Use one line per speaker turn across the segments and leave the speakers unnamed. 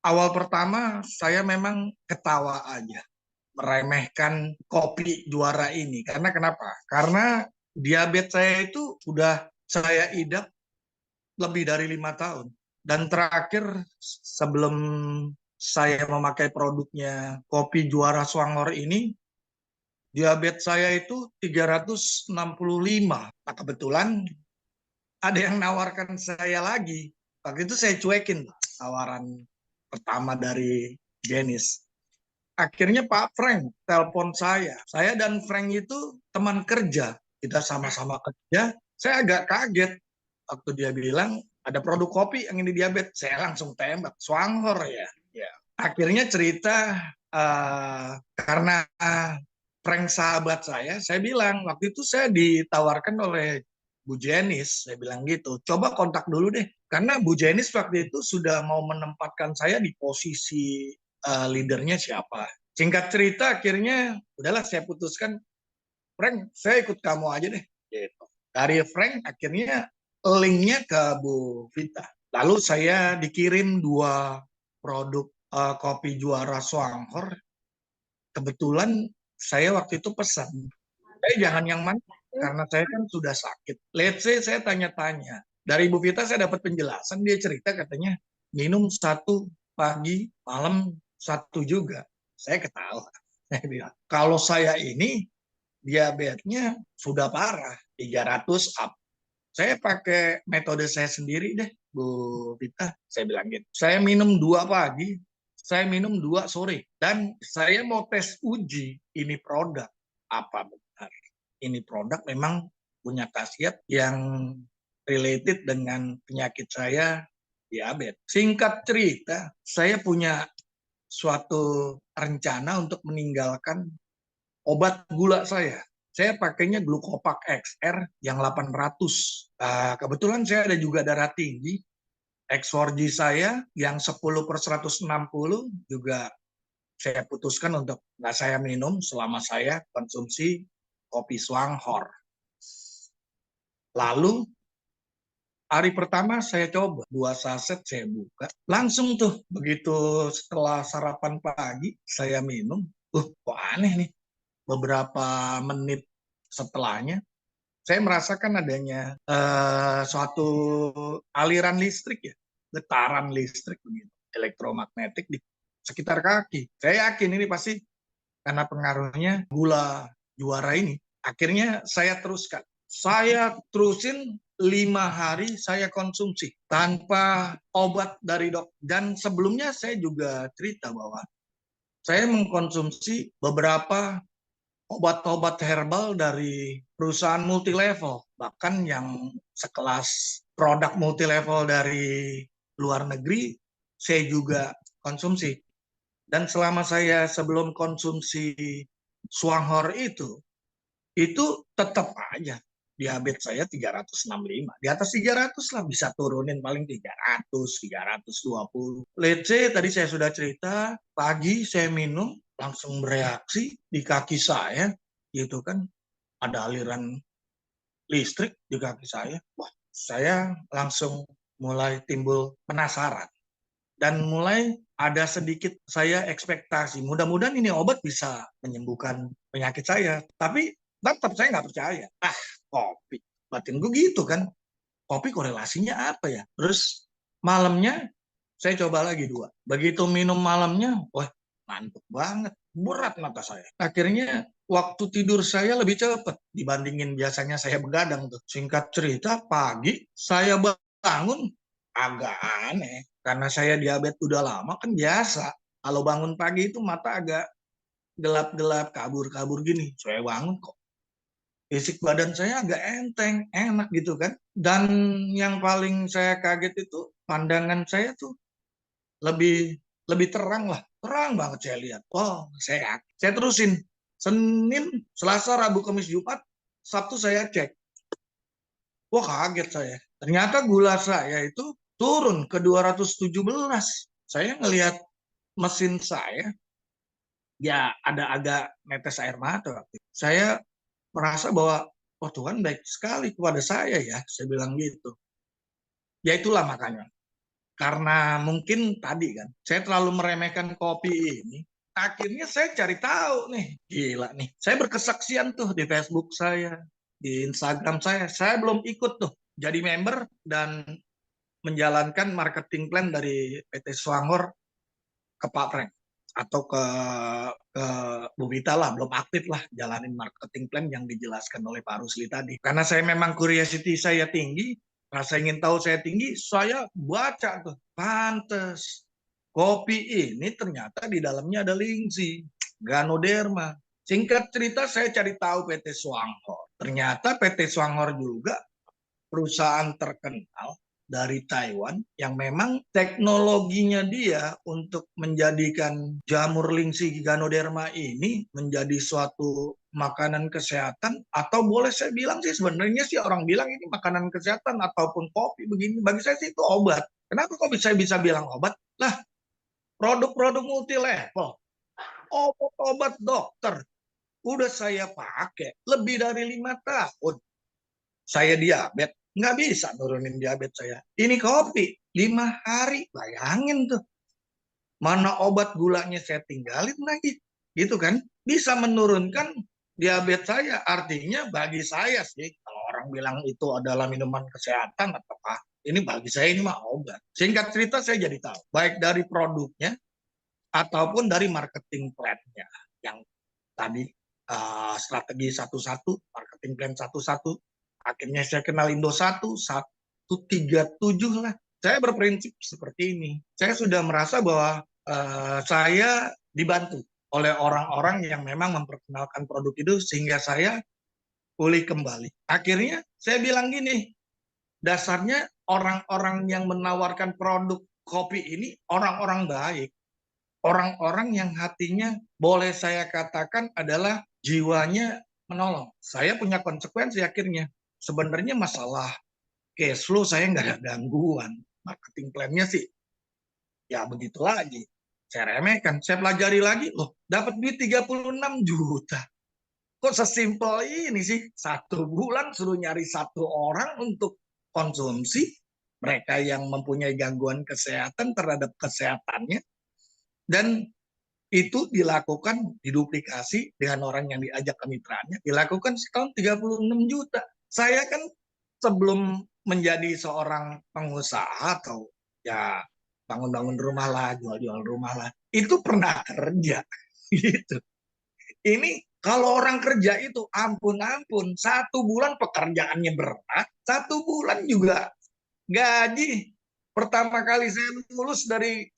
Awal pertama saya memang ketawa aja, meremehkan kopi juara ini. Karena kenapa? Karena diabetes saya itu sudah saya idap lebih dari 5 tahun. Dan terakhir sebelum saya memakai produknya kopi juara Swangor ini, diabetes saya itu 365. Nah, kebetulan ada yang nawarkan saya lagi. Waktu itu saya cuekin tawaran pertama dari Jenis. Akhirnya Pak Frank telepon saya. Saya dan Frank itu teman kerja. Kita sama-sama kerja. Saya agak kaget waktu dia bilang ada produk kopi yang ini diabetes. Saya langsung tembak. Swanghor ya. Ya. Akhirnya cerita karena Frank sahabat saya bilang waktu itu saya ditawarkan oleh Bu Jenis, saya bilang gitu, coba kontak dulu deh, karena Bu Jenis waktu itu sudah mau menempatkan saya di posisi leadernya siapa. Singkat cerita, akhirnya udahlah saya putuskan, Frank, saya ikut kamu aja deh. Gitu. Dari Frank, akhirnya linknya ke Bu Vita. Lalu saya dikirim 2 produk kopi juara Swanghor. Kebetulan saya waktu itu pesan, jangan yang mana, karena saya kan sudah sakit. Let's say saya tanya-tanya. Dari Bu Vita saya dapat penjelasan, dia cerita katanya minum 1 pagi, malam 1 juga. Saya ketawa. Saya bilang, kalau saya ini diabetesnya sudah parah, 300 up. Saya pakai metode saya sendiri deh, Bu Vita. Saya bilang gitu. Saya minum 2 pagi, saya minum 2 sore. Dan saya mau tes uji ini produk. Apa benar? Ini produk memang punya khasiat yang related dengan penyakit saya, diabetes. Singkat cerita, saya punya suatu rencana untuk meninggalkan obat gula saya. Saya pakainya Glucopak XR yang 800. Kebetulan saya ada juga darah tinggi. X4G saya yang 10/160 juga saya putuskan untuk nggak saya minum selama saya konsumsi kopi Swanghor. Lalu hari pertama saya coba 2 saset saya buka. Langsung tuh begitu setelah sarapan pagi saya minum. Kok aneh nih. Beberapa menit setelahnya saya merasakan adanya suatu aliran listrik ya, getaran listrik begitu, elektromagnetik di sekitar kaki. Saya yakin ini pasti karena pengaruhnya gula juara ini. Akhirnya saya teruskan. Saya terusin 5 hari saya konsumsi tanpa obat dari dok. Dan sebelumnya saya juga cerita bahwa saya mengkonsumsi beberapa obat-obat herbal dari perusahaan multilevel, bahkan yang sekelas produk multilevel dari luar negeri, saya juga konsumsi. Dan selama saya sebelum konsumsi Swanghor itu tetap aja diabetes saya 365. Di atas 300 lah, bisa turunin paling 300, 320. Let's say tadi saya sudah cerita, pagi saya minum, langsung bereaksi di kaki saya, gitu kan, ada aliran listrik di kaki saya. Wah, saya langsung mulai timbul penasaran. Dan mulai ada sedikit saya ekspektasi, mudah-mudahan ini obat bisa menyembuhkan penyakit saya. Tapi tetap saya nggak percaya. Kopi. Batin gue gitu kan. Kopi korelasinya apa ya? Terus malamnya saya coba lagi 2. Begitu minum malamnya, wah ngantuk banget. Berat mata saya. Akhirnya waktu tidur saya lebih cepat dibandingin biasanya saya begadang tuh. Singkat cerita, pagi saya bangun agak aneh. Karena saya diabetes udah lama kan biasa. Kalau bangun pagi itu mata agak gelap-gelap, kabur-kabur gini. Saya bangun kok fisik badan saya agak enteng, enak gitu kan. Dan yang paling saya kaget itu pandangan saya tuh lebih lebih terang lah, terang banget saya lihat. Oh, saya terusin. Senin, Selasa, Rabu, Kamis, Jumat, Sabtu saya cek. Wah, kaget saya. Ternyata gula saya itu turun ke 217. Saya ngelihat mesin saya, ya ada agak netes air mata. Saya merasa bahwa oh Tuhan baik sekali kepada saya ya, saya bilang gitu. Ya itulah makanya. Karena mungkin tadi kan, saya terlalu meremehkan kopi ini, akhirnya saya cari tahu nih, gila nih. Saya berkesaksian tuh di Facebook saya, di Instagram saya belum ikut tuh jadi member dan menjalankan marketing plan dari PT Swangor ke Pak Frank atau ke Bu Vita lah, belum aktif lah jalanin marketing plan yang dijelaskan oleh Pak Rusli tadi. Karena saya memang curiosity saya tinggi, rasa ingin tahu saya tinggi, saya baca tuh, pantes. Kopi ini ternyata di dalamnya ada lingsi, ganoderma. Singkat cerita saya cari tahu PT Swangor. Ternyata PT Swangor juga perusahaan terkenal dari Taiwan yang memang teknologinya dia untuk menjadikan jamur lingsi ganoderma ini menjadi suatu makanan kesehatan, atau boleh saya bilang sih sebenarnya sih orang bilang ini makanan kesehatan ataupun kopi begini, bagi saya sih itu obat. Kenapa kok bisa bilang obat? Lah, produk-produk multi level, obat-obat dokter udah saya pakai lebih dari 5 tahun. Saya diabetes, nggak bisa nurunin diabetes saya. Ini kopi, 5 hari, bayangin tuh. Mana obat gulanya saya tinggalin lagi. Gitu kan, bisa menurunkan diabetes saya. Artinya bagi saya sih, kalau orang bilang itu adalah minuman kesehatan atau apa, ini bagi saya ini mah obat. Singkat cerita saya jadi tahu, baik dari produknya ataupun dari marketing plan-nya. Yang tadi strategi satu-satu, marketing plan satu-satu, akhirnya saya kenal Indo 137 lah. Saya berprinsip seperti ini. Saya sudah merasa bahwa saya dibantu oleh orang-orang yang memang memperkenalkan produk itu sehingga saya pulih kembali. Akhirnya saya bilang gini, dasarnya orang-orang yang menawarkan produk kopi ini orang-orang baik. Orang-orang yang hatinya boleh saya katakan adalah jiwanya menolong. Saya punya konsekuensi akhirnya. Sebenarnya masalah cash flow saya nggak ada gangguan. Marketing plan-nya sih ya begitu lagi. Saya remehkan. Saya pelajari lagi, loh dapat duit 36 juta. Kok sesimpel ini sih? 1 bulan suruh nyari 1 orang untuk konsumsi. Mereka yang mempunyai gangguan kesehatan terhadap kesehatannya. Dan itu dilakukan, diduplikasi dengan orang yang diajak kemitraannya, dilakukan setahun 36 juta. Saya kan sebelum menjadi seorang pengusaha atau ya bangun-bangun rumah lah, jual-jual rumah lah, itu pernah kerja gitu. Ini kalau orang kerja itu ampun-ampun, 1 bulan pekerjaannya berat, 1 bulan juga gaji. Pertama kali saya lulus dari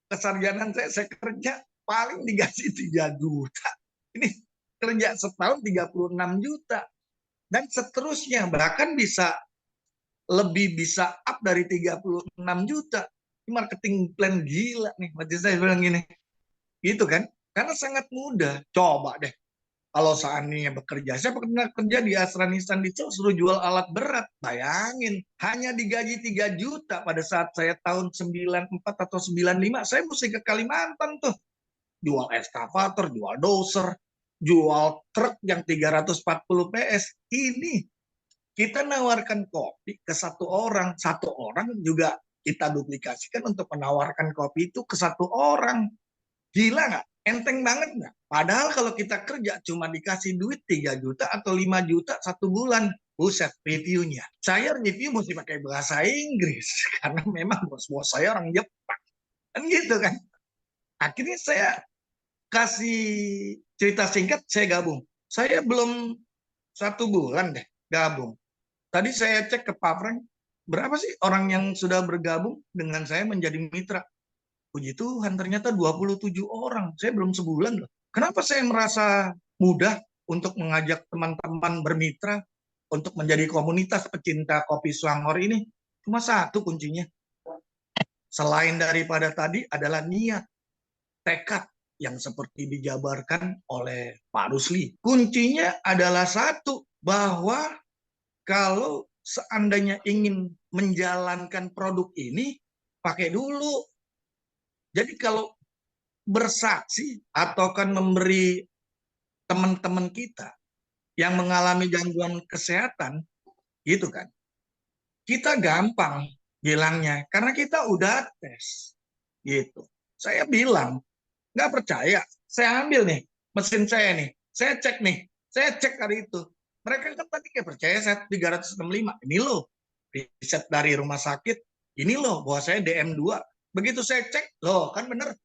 kesarjanaan saya kerja paling digaji 3 juta. Ini kerja setahun 36 juta. Dan seterusnya, bahkan bisa up dari 36 juta. Ini marketing plan gila nih, macam saya bilang gini. Gitu kan? Karena sangat mudah. Coba deh, kalau seandainya bekerja, saya pernah kerja di Astra Nissan di suruh jual alat berat. Bayangin, hanya digaji 3 juta pada saat saya tahun 94 atau 95, saya mesti ke Kalimantan tuh. Jual eskavator, jual doser, jual truk yang 340 PS. Ini kita nawarkan kopi ke 1 orang. 1 orang juga kita duplikasikan untuk menawarkan kopi itu ke 1 orang. Gila nggak? Enteng banget nggak? Padahal kalau kita kerja cuma dikasih duit 3 juta atau 5 juta 1 bulan. Buset, reviewnya. Saya review mesti pakai bahasa Inggris. Karena memang bos-bos saya orang Jepang. Kan gitu kan. Akhirnya saya kasih cerita singkat, saya gabung. Saya belum 1 bulan deh gabung. Tadi saya cek ke Pak Frank, berapa sih orang yang sudah bergabung dengan saya menjadi mitra? Puji Tuhan, ternyata 27 orang. Saya belum sebulan loh. Kenapa saya merasa mudah untuk mengajak teman-teman bermitra untuk menjadi komunitas pecinta kopi Swangor ini? Cuma satu kuncinya. Selain daripada tadi adalah niat, tekad yang seperti dijabarkan oleh Pak Rusli. Kuncinya adalah satu, bahwa kalau seandainya ingin menjalankan produk ini, pakai dulu. Jadi kalau bersaksi atau kan memberi teman-teman kita yang mengalami gangguan kesehatan, gitu kan, kita gampang. bilangnya. Karena kita udah tes. Gitu. Saya bilang, nggak percaya. Saya ambil nih, mesin saya nih. Saya cek nih. Saya cek hari itu. Mereka kan tadi kayak percaya saya 365. Ini loh, riset dari rumah sakit. Ini loh, bahwa saya DM2. Begitu saya cek, loh kan bener.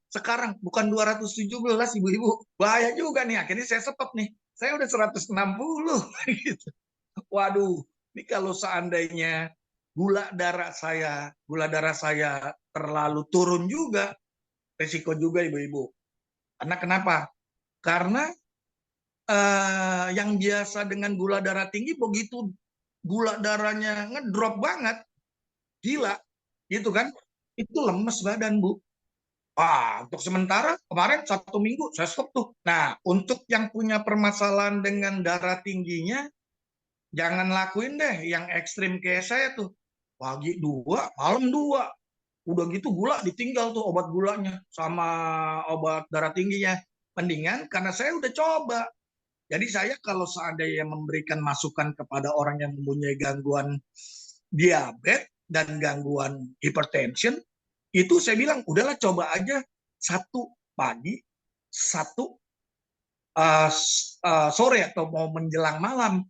Sekarang bukan 217 ibu-ibu. Bahaya juga nih. Akhirnya saya stop nih. Saya udah 160. Gitu. Waduh, ini kalau seandainya gula darah saya terlalu turun juga, resiko juga ibu-ibu. Karena kenapa? Karena yang biasa dengan gula darah tinggi, begitu gula darahnya ngedrop banget, gila, gitu kan? Itu lemes badan, Bu. Untuk sementara kemarin 1 minggu saya stop tuh. Nah, untuk yang punya permasalahan dengan darah tingginya, jangan lakuin deh yang ekstrim kayak saya tuh. Pagi 2, malam 2. Udah gitu gula ditinggal tuh obat gulanya sama obat darah tingginya. Mendingan karena saya udah coba. Jadi saya kalau seandainya memberikan masukan kepada orang yang mempunyai gangguan diabetes dan gangguan hipertension, itu saya bilang udahlah coba aja satu pagi, satu sore atau mau menjelang malam.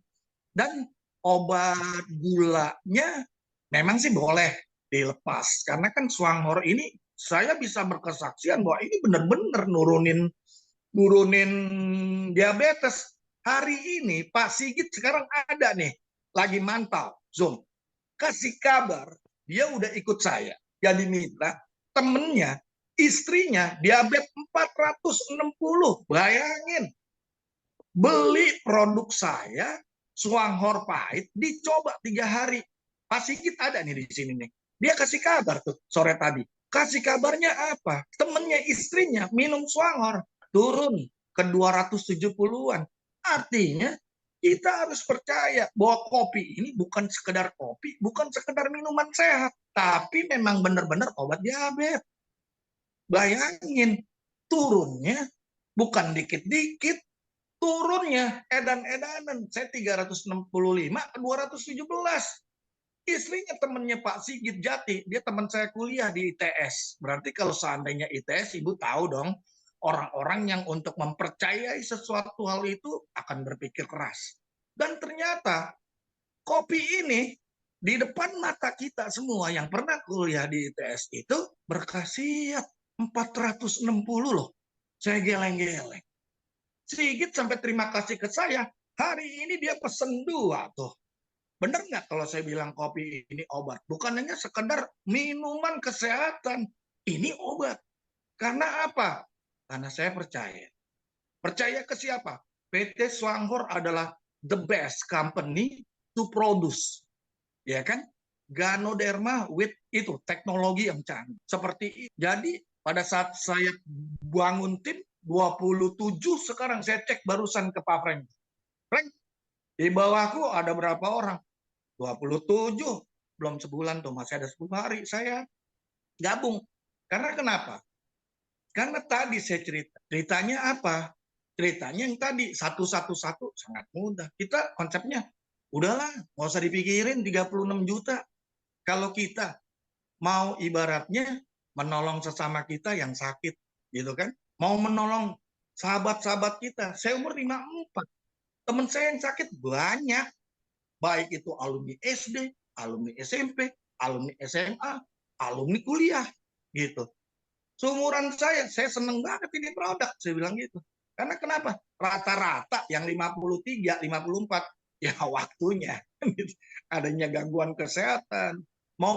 Dan obat gulanya memang sih boleh dilepas. Karena kan Swanghor ini saya bisa berkesaksian bahwa ini benar-benar nurunin diabetes. Hari ini Pak Sigit sekarang ada nih, lagi mantau Zoom. Kasih kabar, dia udah ikut saya. Jadi mitra, temennya, istrinya diabetes 460. Bayangin, beli produk saya, Swanghor pahit, dicoba 3 hari. Pak Sigit ada nih di sini nih. Dia kasih kabar tuh sore tadi. Kasih kabarnya apa? Temennya istrinya minum Swanghor, turun ke 270-an. Artinya kita harus percaya bahwa kopi ini bukan sekedar kopi, bukan sekedar minuman sehat, tapi memang benar-benar obat diabetes. Bayangin, turunnya bukan dikit-dikit, turunnya edan-edanan. Saya 365 ke 217. Istrinya temennya Pak Sigit Jati, dia teman saya kuliah di ITS. Berarti kalau seandainya ITS, Ibu tahu dong, orang-orang yang untuk mempercayai sesuatu hal itu akan berpikir keras. Dan ternyata kopi ini di depan mata kita semua yang pernah kuliah di ITS itu berkhasiat 460 loh. Saya geleng-geleng. Sigit sampai terima kasih ke saya. Hari ini dia pesen 2 tuh. Bener nggak kalau saya bilang kopi ini obat? Bukan hanya sekedar minuman kesehatan. Ini obat. Karena apa? Karena saya percaya. Percaya ke siapa? PT Swanghor adalah the best company to produce. Ya kan? Ganoderma with itu teknologi yang canggih. Seperti itu. Jadi pada saat saya bangun tim 27 sekarang saya cek barusan ke Pak Frank. Frank, di bawahku ada berapa orang? 27. Belum sebulan tuh, masih ada 10 hari saya gabung. Karena kenapa? Karena tadi saya cerita. Ceritanya apa? Ceritanya yang tadi, satu-satu sangat mudah. Kita konsepnya, udahlah, nggak usah dipikirin 36 juta. Kalau kita mau ibaratnya menolong sesama kita yang sakit, gitu kan? Mau menolong sahabat-sahabat kita. Saya umur 54. Teman saya yang sakit banyak. Baik itu alumni SD, alumni SMP, alumni SMA, alumni kuliah, gitu. Seumuran saya seneng banget ini produk, saya bilang gitu. Karena kenapa? Rata-rata yang 53, 54, ya waktunya. Adanya gangguan kesehatan. Mau